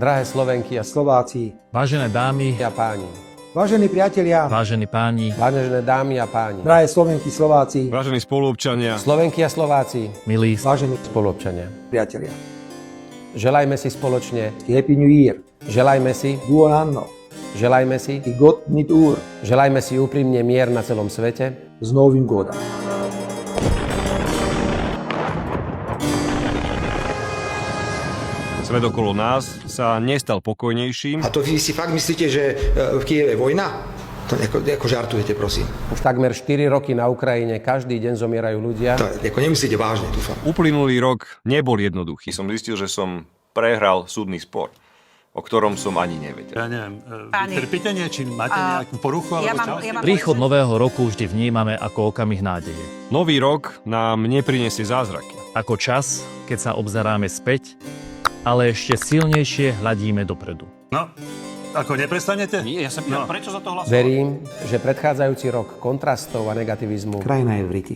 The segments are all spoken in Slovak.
Drahé Slovenky a Slováci, Vážené dámy, páni, vážení priatelia, vážení páni, vážené dámy a páni, drahé Slovenky, Slováci, Vážení spoluobčania, Slovenky a Slováci, milí, vážení spoluobčania. priatelia. Želajme si spoločne, Happy New Year, želajme si, buon anno, želajme si, i gott nytt år, želajme si úprimne mier na celom svete. s Novým godom. svet okolo nás sa nestal pokojnejším. A to vy si fakt myslíte, že v Kyjeve je vojna? To ako žartujete, prosím. Už takmer 4 roky na Ukrajine, každý deň zomierajú ľudia. To ako nemyslíte vážne, dúfam. Uplynulý rok nebol jednoduchý. Som zistil, že som prehral súdny spor, o ktorom som ani nevedel. Ja neviem, trpíte niečím? Máte nejakú poruchu? príchod nového roku vždy vnímame ako okamih nádeje. Nový rok nám neprinesie zázraky. Ako čas, keď sa obzeráme späť, ale ešte silnejšie hľadíme dopredu. No, ako neprestanete? Nie, ja sa pýtam, prečo za to hlasoval? Verím, že predchádzajúci rok kontrastov a negativizmu Krajina je v riti.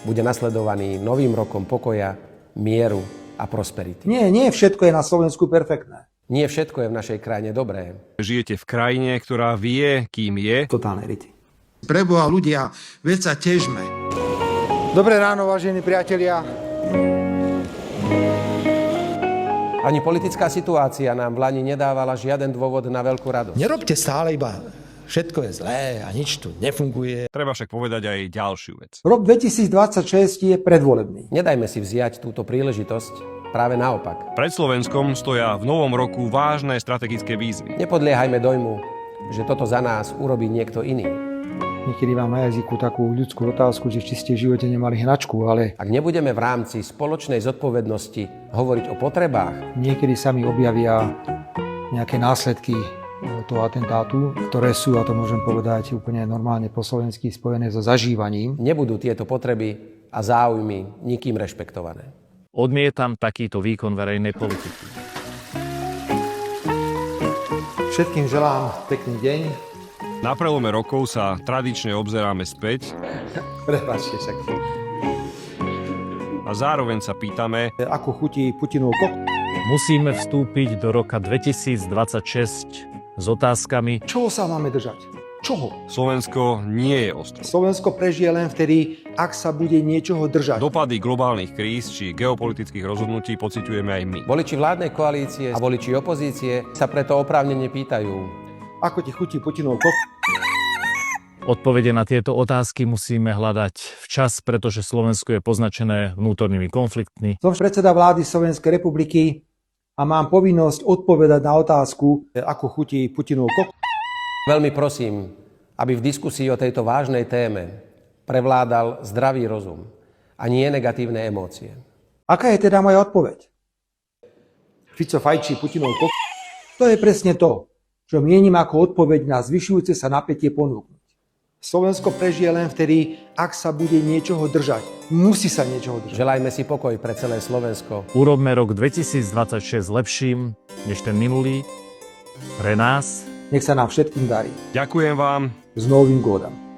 bude nasledovaný novým rokom pokoja, mieru a prosperity. Nie všetko je na Slovensku perfektné. Nie všetko je v našej krajine dobré. Žijete v krajine, ktorá vie, kým je. Totálne riti. Preboha ľudia, veď sa težme. Dobré ráno, vážení priatelia. Ani politická situácia nám v Lani nedávala žiaden dôvod na veľkú radosť. Nerobte stále iba všetko je zlé a nič tu nefunguje. Treba však povedať aj ďalšiu vec. Rok 2026 je predvolebný. Nedajme si vziať túto príležitosť, práve naopak. Pred Slovenskom stoja v novom roku vážne strategické výzvy. Nepodliehajme dojmu, že toto za nás urobí niekto iný. Niekedy mám na jazyku takú ľudskú otázku, že či ste v živote nemali hnačku, ale Ak nebudeme v rámci spoločnej zodpovednosti hovoriť o potrebách, niekedy sa mi objavia nejaké následky toho atentátu, ktoré sú, a to môžem povedať úplne normálne po slovensky, spojené so zažívaním. nebudú tieto potreby a záujmy nikým rešpektované. Odmietam takýto výkon verejnej politiky. Všetkým želám pekný deň. Na prelome rokov sa tradične obzeráme späť Prepáčte však. a zároveň sa pýtame, Ako chutí Putinov kok? Musíme vstúpiť do roka 2026 s otázkami, Čoho sa máme držať? Čoho? Slovensko nie je ostrov. Slovensko prežije len vtedy, ak sa bude niečoho držať. Dopady globálnych kríz či geopolitických rozhodnutí pociťujeme aj my. Voliči vládnej koalície a voliči opozície sa preto oprávnene pýtajú, Ako ti chutí Putinov kok? odpovede na tieto otázky musíme hľadať včas, pretože Slovensko je poznačené vnútornými konfliktmi. Som predseda vlády Slovenskej republiky a mám povinnosť odpovedať na otázku, ako chutí Putinov kok. veľmi prosím, aby v diskusii o tejto vážnej téme prevládal zdravý rozum a nie negatívne emócie. Aká je teda moja odpoveď? Fico fajčí Putinov kok? To je presne to, čo mienim ako odpoveď na zvyšujúce sa napätie ponúknuť. Slovensko prežije len vtedy, ak sa bude niečoho držať. Musí sa niečoho držať. Želajme si pokoj pre celé Slovensko. Urobme rok 2026 lepším než ten minulý. Pre nás Nech sa nám všetkým darí. Ďakujem vám. S Novým godom.